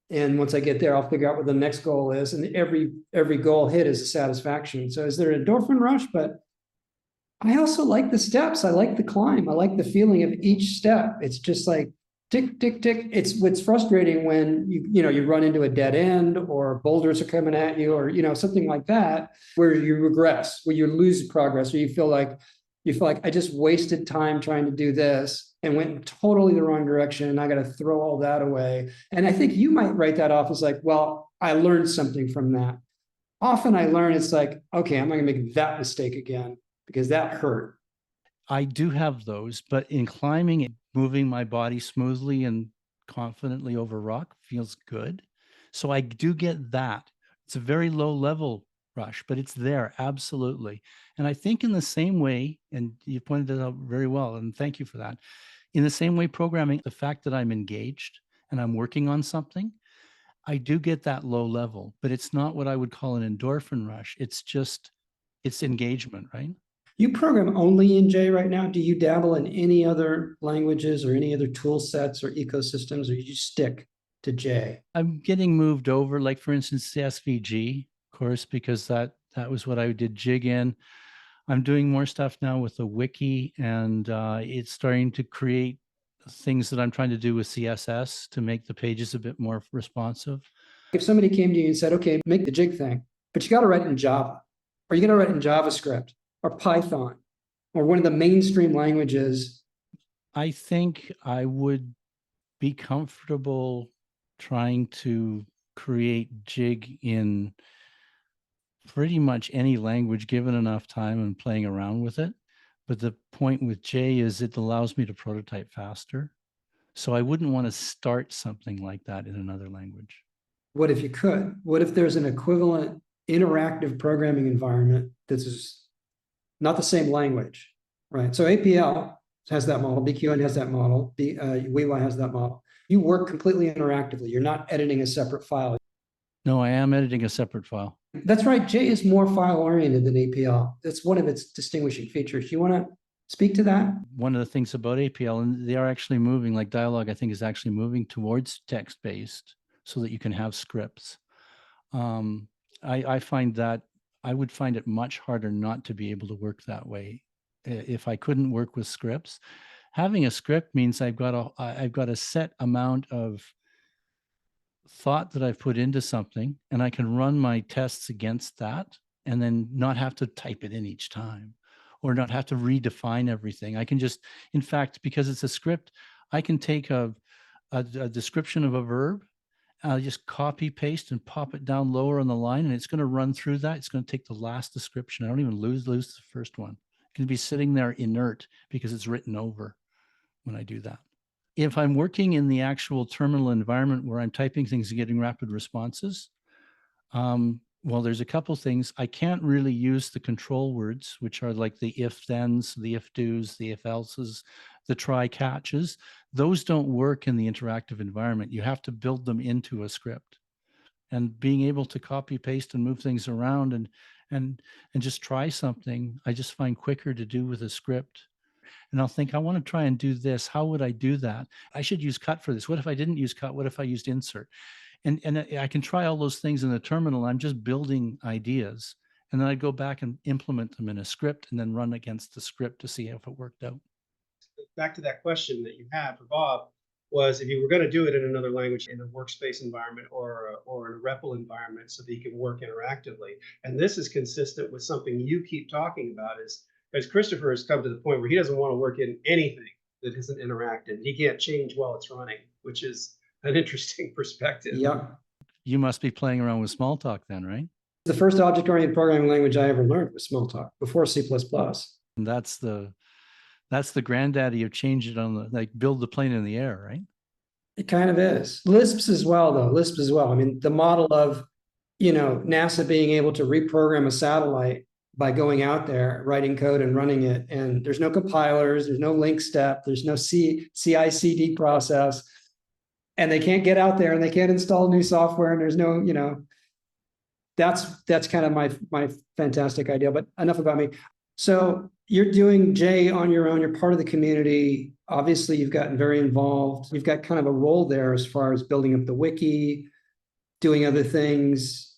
And once I get there, I'll figure out what the next goal is. And every goal hit is a satisfaction. So is there an endorphin rush? But I also like the steps. I like the climb. I like the feeling of each step. It's just like tick, tick, tick. It's what's frustrating when you run into a dead end or boulders are coming at you or something like that, where you regress, where you lose progress, or you feel like I just wasted time trying to do this and went in totally the wrong direction, and I got to throw all that away. And I think you might write that off as like, well, I learned something from that. Often I learn it's like, okay, I'm not gonna make that mistake again because that hurt. I do have those, but in climbing and moving my body smoothly and confidently over rock feels good. So I do get that. It's a very low level rush, but it's there, absolutely. And I think in the same way, and you pointed it out very well, and thank you for that. In the same way, programming, the fact that I'm engaged and I'm working on something, I do get that low level, but it's not what I would call an endorphin rush. It's engagement, right? You program only in J right now. Do you dabble in any other languages or any other tool sets or ecosystems, or you just stick to J? I'm getting moved over, like for instance, the SVG course, because that was what I did jig in. I'm doing more stuff now with the wiki, and it's starting to create things that I'm trying to do with CSS to make the pages a bit more responsive. If somebody came to you and said, okay, make the jig thing, but you got to write it in Java, or you got to write it in JavaScript or Python or one of the mainstream languages, I think I would be comfortable trying to create jig in pretty much any language given enough time and playing around with it. But the point with J is it allows me to prototype faster. So I wouldn't want to start something like that in another language. what if you could? What if there's an equivalent interactive programming environment that's not the same language, right? So APL has that model, BQN has that model, WeWi has that model. You work completely interactively. You're not editing a separate file. No, I am editing a separate file. That's right. J is more file oriented than APL. That's one of its distinguishing features. You want to speak to that? One of the things about APL, and they are actually moving, like Dialog, I think is actually moving towards text-based so that you can have scripts. I find that I would find it much harder not to be able to work that way if I couldn't work with scripts. Having a script means I've got a set amount of thought that I've put into something, and I can run my tests against that and then not have to type it in each time or not have to redefine everything. I can just, in fact, because it's a script, I can take a description of a verb, I'll just copy paste and pop it down lower on the line, and it's going to run through that. It's going to take the last description. I don't even lose the first one. It can be sitting there inert because it's written over when I do that. If I'm working in the actual terminal environment where I'm typing things and getting rapid responses, well, there's a couple things. I can't really use the control words, which are like the if-thens, the if-dos, the if-elses, the try-catches. Those don't work in the interactive environment. You have to build them into a script. And being able to copy, paste, and move things around and just try something, I just find quicker to do with a script. And I'll think, I want to try and do this. How would I do that? I should use cut for this. What if I didn't use cut? What if I used insert? And I can try all those things in the terminal. I'm just building ideas. And then I go back and implement them in a script and then run against the script to see if it worked out. Back to that question that you had for Bob was, if you were going to do it in another language, in a workspace environment or in a REPL environment, so that you can work interactively. And this is consistent with something you keep talking about, is as Christopher has come to the point where he doesn't want to work in anything that isn't interactive. He can't change while it's running, which is an interesting perspective. Yeah. You must be playing around with Smalltalk then, right? The first object-oriented programming language I ever learned was Smalltalk before C++. And that's the granddaddy of change it on the, like, build the plane in the air, right? It kind of is. Lisp as well, though. Lisp as well. I mean, the model of, NASA being able to reprogram a satellite by going out there, writing code and running it. And there's no compilers, there's no link step, there's no CI/CD process. And they can't get out there and they can't install new software. And there's no, that's kind of my fantastic idea, but enough about me. So you're doing J on your own. You're part of the community. Obviously, you've gotten very involved. You've got kind of a role there as far as building up the wiki, doing other things.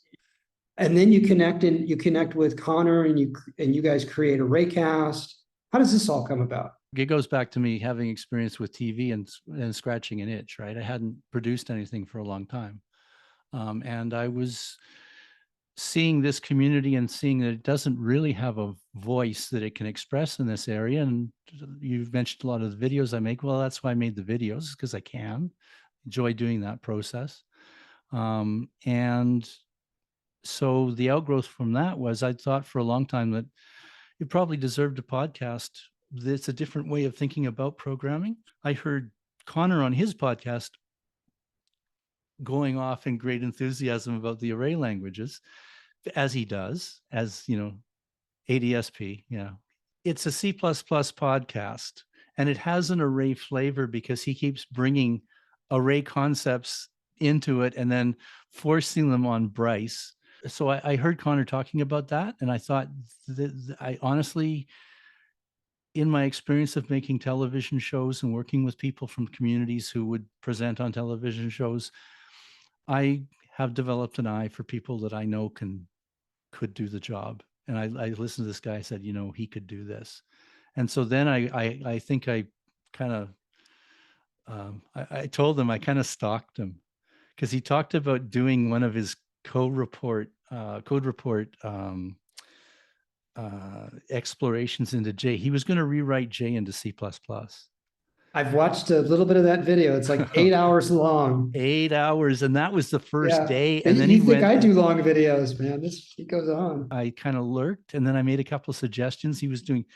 And then you connect with Connor and you guys create a raycast. How does this all come about? It goes back to me having experience with TV and scratching an itch, right? I hadn't produced anything for a long time. And I was seeing this community and seeing that it doesn't really have a voice that it can express in this area. And you've mentioned a lot of the videos I make. Well, that's why I made the videos, because I can enjoy doing that process. And so the outgrowth from that was, I thought for a long time that it probably deserved a podcast. It's a different way of thinking about programming. I heard Connor on his podcast going off in great enthusiasm about the array languages, as he does, as ADSP. It's a C++ podcast, and it has an array flavor because he keeps bringing array concepts into it and then forcing them on Bryce. So I heard Connor talking about that, and I thought I honestly, in my experience of making television shows and working with people from communities who would present on television shows, I have developed an eye for people that I know could do the job. And I listened to this guy, I said, he could do this. And so then I think I kind of, I told him, I kind of stalked him, because he talked about doing one of his code report explorations into J. He was going to rewrite J into C++. I've watched a little bit of that video. It's like 8 hours long. 8 hours, and that was the first day. And then you think I do long videos, man? He goes on. I kind of lurked, and then I made a couple of suggestions. He was doing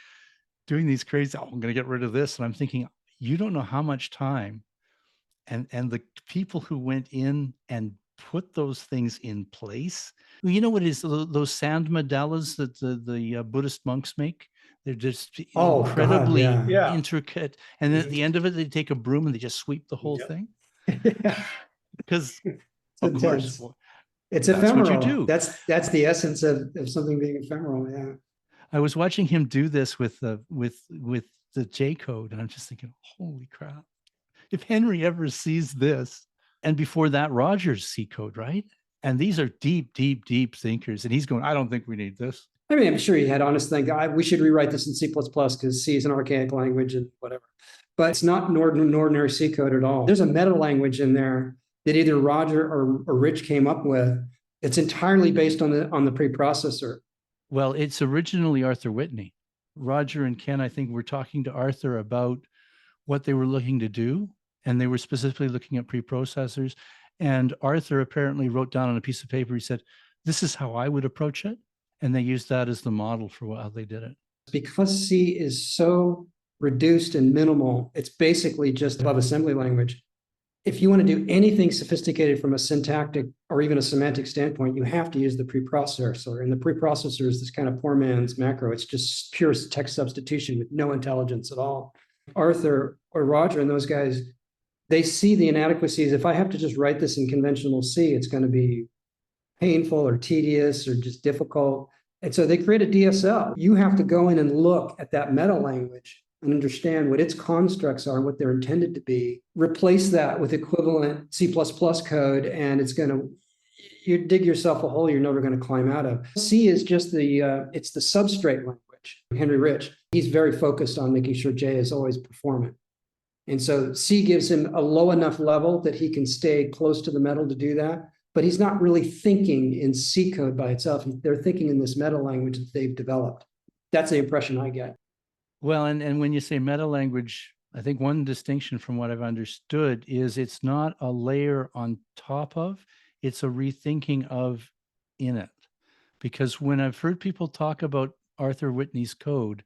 these crazy. I'm going to get rid of this, and I'm thinking, you don't know how much time, and the people who went in and put those things in place. You know what it is? Those sand mandalas that the Buddhist monks make? They're just incredibly intricate. And then at the end of it, they take a broom and they just sweep the whole thing. Because of course, it's ephemeral. What you do. That's the essence of something being ephemeral. Yeah. I was watching him do this with the J code, and I'm just thinking, holy crap! If Henry ever sees this, and before that, Roger's C code, right? And these are deep, deep, deep thinkers, and he's going, I don't think we need this. I mean, I'm sure he had honest think, we should rewrite this in C++ because C is an archaic language and whatever. But it's not an ordinary C code at all. There's a meta language in there that either Roger or Rich came up with. It's entirely based on the preprocessor. Well, it's originally Arthur Whitney. Roger and Ken, I think, were talking to Arthur about what they were looking to do, and they were specifically looking at preprocessors. And Arthur apparently wrote down on a piece of paper, he said, "This is how I would approach it." And they used that as the model for how they did it. Because C is so reduced and minimal, it's basically just above assembly language. If you want to do anything sophisticated from a syntactic or even a semantic standpoint, you have to use the preprocessor. And the preprocessor is this kind of poor man's macro. It's just pure text substitution with no intelligence at all. Arthur or Roger and those guys, they see the inadequacies. If I have to just write this in conventional C, it's going to be painful or tedious or just difficult. And so they create a DSL. You have to go in and look at that meta language and understand what its constructs are, what they're intended to be, replace that with equivalent C++ code, and it's going to, you dig yourself a hole you're never going to climb out of. C is just it's the substrate language. Henry Rich, he's very focused on making sure J is always performant. And so C gives him a low enough level that he can stay close to the metal to do that. But he's not really thinking in C code by itself. They're thinking in this meta language that they've developed. That's the impression I get. Well, and when you say meta language, I think one distinction from what I've understood is it's not a layer on top of, it's a rethinking of in it. Because when I've heard people talk about Arthur Whitney's code,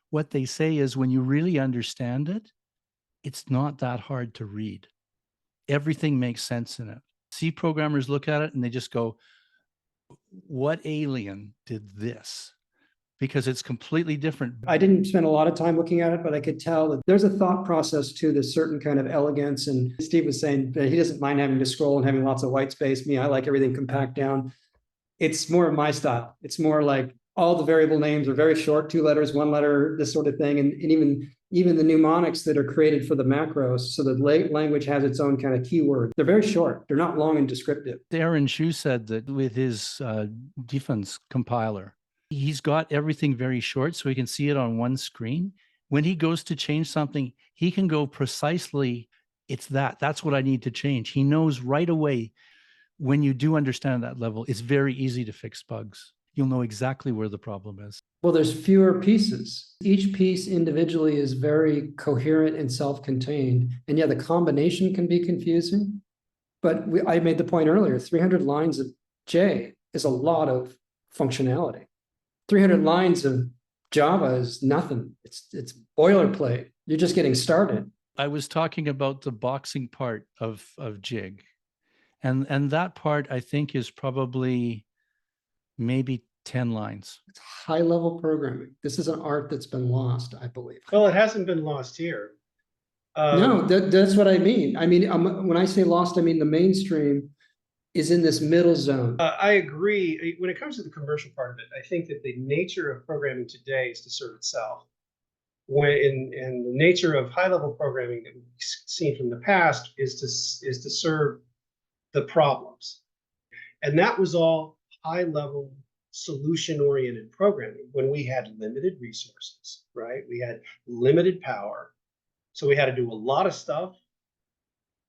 what they say is when you really understand it, it's not that hard to read. Everything makes sense in it. C programmers look at it and they just go, what alien did this? Because it's completely different. I didn't spend a lot of time looking at it, but I could tell that there's a thought process to this certain kind of elegance. And Steve was saying that he doesn't mind having to scroll and having lots of white space. Me, I like everything compact down. It's more of my style. It's more like all the variable names are very short, 2 letters, 1 letter, this sort of thing. And even the mnemonics that are created for the macros, so the language has its own kind of keyword. They're very short. They're not long and descriptive. Aaron Shu said that with his defense compiler, he's got everything very short so he can see it on one screen. When he goes to change something, he can go precisely, that's what I need to change. He knows right away. When you do understand that level, it's very easy to fix bugs. You'll know exactly where the problem is. Well, there's fewer pieces. Each piece individually is very coherent and self-contained. And yeah, the combination can be confusing. But I made the point earlier, 300 lines of J is a lot of functionality. 300 lines of Java is nothing. It's boilerplate. You're just getting started. I was talking about the boxing part of Jig. And that part, I think, is probably maybe 10 lines. It's high-level programming. This is an art that's been lost, I believe. Well, it hasn't been lost here. No, that's what I mean. I mean, when I say lost, I mean the mainstream is in this middle zone. I agree. When it comes to the commercial part of it, I think that the nature of programming today is to serve itself. And the nature of high-level programming that we've seen from the past is to serve the problems. And that was all high-level solution-oriented programming when we had limited resources, right? We had limited power. So we had to do a lot of stuff,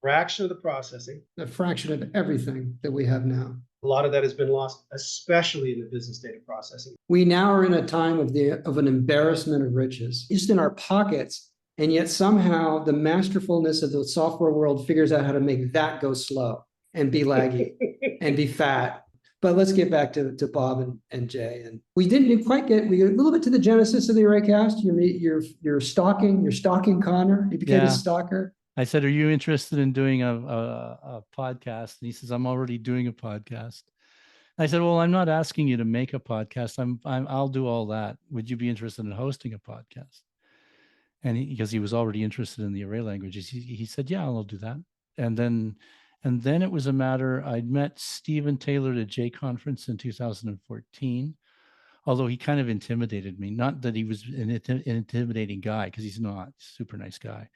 fraction of the processing. A fraction of everything that we have now. A lot of that has been lost, especially in the business data processing. We now are in a time of an embarrassment of riches, just in our pockets. And yet somehow the masterfulness of the software world figures out how to make that go slow and be laggy and be fat. But let's get back to Bob and Jay. And we didn't quite get, we got a little bit to the genesis of the Arraycast. You're stalking Connor. You became a stalker. I said, are you interested in doing a podcast? And he says, I'm already doing a podcast. I said, well, I'm not asking you to make a podcast. I'll do all that. Would you be interested in hosting a podcast? And because he was already interested in the array languages, he said, yeah, I'll do that. And then it was a matter, I'd met Stephen Taylor at a J conference in 2014, although he kind of intimidated me. Not that he was an intimidating guy, because he's not, super nice guy.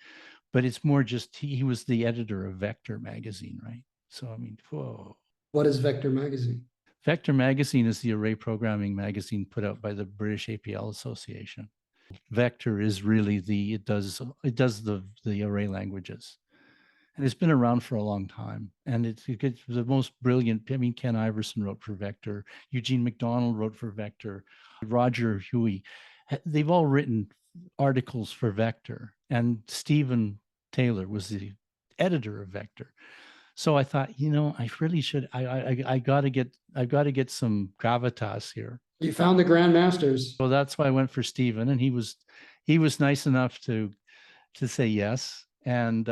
But it's more just, he was the editor of Vector magazine, right? So, I mean, whoa. What is Vector magazine? Vector Magazine is the array programming magazine put out by the British APL Association. Vector is really it does the array languages. And it's been around for a long time. And it's the most brilliant. I mean, Ken Iverson wrote for Vector. Eugene McDonald wrote for Vector. Roger Huey. They've all written articles for Vector. And Stephen Taylor was the editor of Vector. So I thought, I really should. I've got to get some gravitas here. You found the grandmasters. So that's why I went for Stephen, and he was nice enough to say yes. And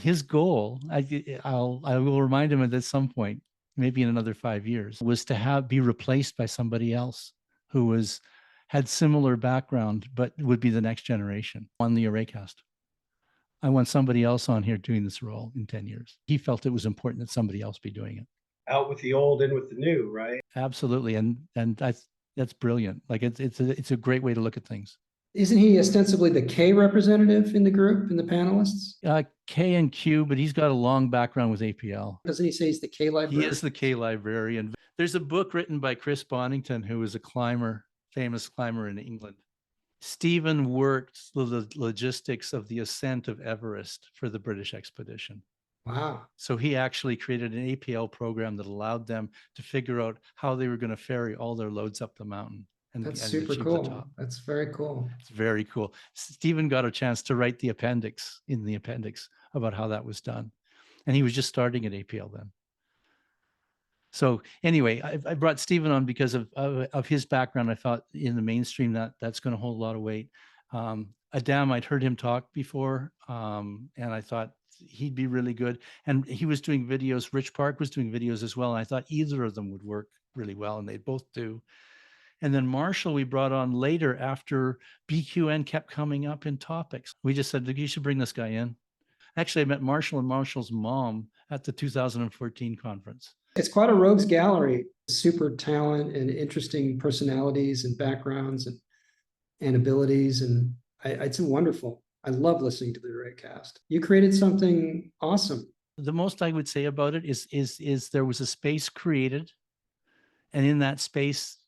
his goal, I will remind him at some point, maybe in another 5 years, was to be replaced by somebody else who had similar background, but would be the next generation on the Arraycast. I want somebody else on here doing this role in 10 years. He felt it was important that somebody else be doing it. Out with the old, in with the new, right? Absolutely, and that's brilliant. Like it's a great way to look at things. Isn't he ostensibly the K representative in the group, in the panelists? K and Q, but he's got a long background with APL. Doesn't he say he's the K librarian? He is the K librarian. There's a book written by Chris Bonington, who was a famous climber in England. Stephen worked the logistics of the ascent of Everest for the British expedition. Wow. So he actually created an APL program that allowed them to figure out how they were going to ferry all their loads up the mountain. That's super cool. That's very cool. It's very cool. Stephen got a chance to write the appendix about how that was done. And he was just starting at APL then. So anyway, I brought Stephen on because of his background. I thought in the mainstream that's going to hold a lot of weight. Adám, I'd heard him talk before, and I thought he'd be really good. And he was doing videos. Rich Park was doing videos as well. And I thought either of them would work really well, and they both do. And then Marshall, we brought on later after BQN kept coming up in topics. We just said, you should bring this guy in. Actually, I met Marshall and Marshall's mom at the 2014 conference. It's quite a rogues gallery, super talent and interesting personalities and backgrounds and abilities. And it's wonderful. I love listening to the Arraycast. You created something awesome. The most I would say about it is there was a space created, and in that space,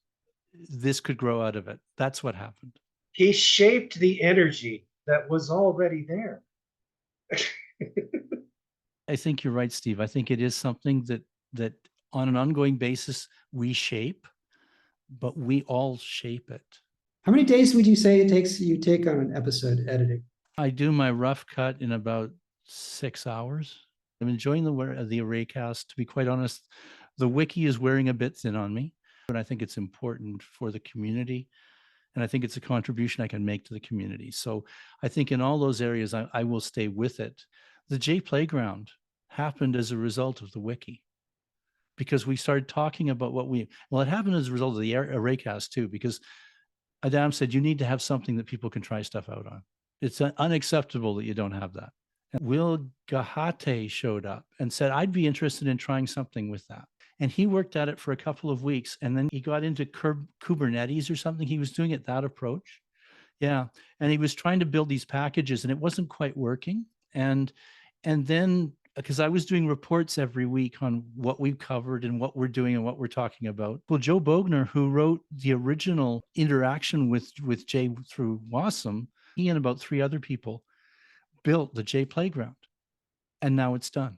this could grow out of it. That's what happened. He shaped the energy that was already there. I think you're right, Steve. I think it is something that on an ongoing basis we shape, but we all shape it. How many days would you say it takes you take on an episode editing? I do my rough cut in about 6 hours. I'm enjoying the Arraycast. To be quite honest, the wiki is wearing a bit thin on me, but I think it's important for the community. And I think it's a contribution I can make to the community. So I think in all those areas, I will stay with it. The J Playground happened as a result of the wiki, because we started talking about it happened as a result of the Arraycast too, because Adám said, you need to have something that people can try stuff out on. It's unacceptable that you don't have that. And Will Gahate showed up and said, I'd be interested in trying something with that. And he worked at it for a couple of weeks, and then he got into Kubernetes or something. He was doing it that approach. Yeah. And he was trying to build these packages, and it wasn't quite working. And then, because I was doing reports every week on what we've covered and what we're doing and what we're talking about. Well, Joe Bogner, who wrote the original interaction with Jay through WASM, he and about 3 other people built the J Playground, and now it's done.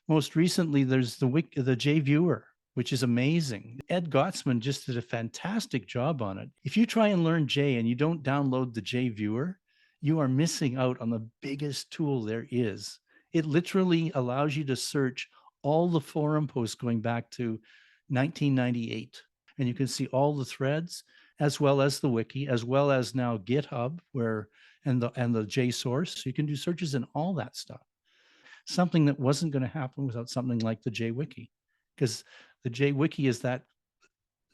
Most recently, there's the J Viewer, which is amazing. Ed Gottsman just did a fantastic job on it. If you try and learn J and you don't download the J Viewer, you are missing out on the biggest tool there is. It literally allows you to search all the forum posts going back to 1998. And you can see all the threads, as well as the wiki, as well as now GitHub, and the JSource. So you can do searches and all that stuff. Something that wasn't going to happen without something like the J Wiki, because the J Wiki is that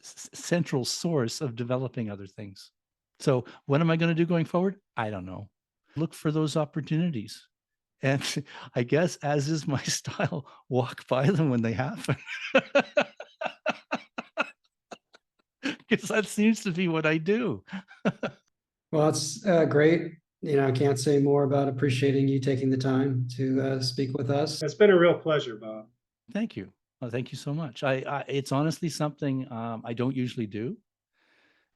central source of developing other things. So what am I going to do going forward? I don't know. Look for those opportunities. And I guess, as is my style, walk by them when they happen. Because that seems to be what I do. Well, it's great. I can't say more about appreciating you taking the time to speak with us. It's been a real pleasure, Bob. Thank you. Well, thank you so much. It's honestly something I don't usually do.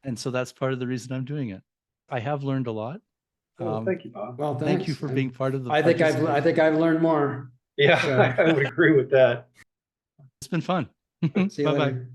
And so that's part of the reason I'm doing it. I have learned a lot. Well, thank you, Bob. Well, Thank you thanks. for being part of the I think I've learned more. Yeah, So- I would agree with that. It's been fun. See you Bye-bye. later.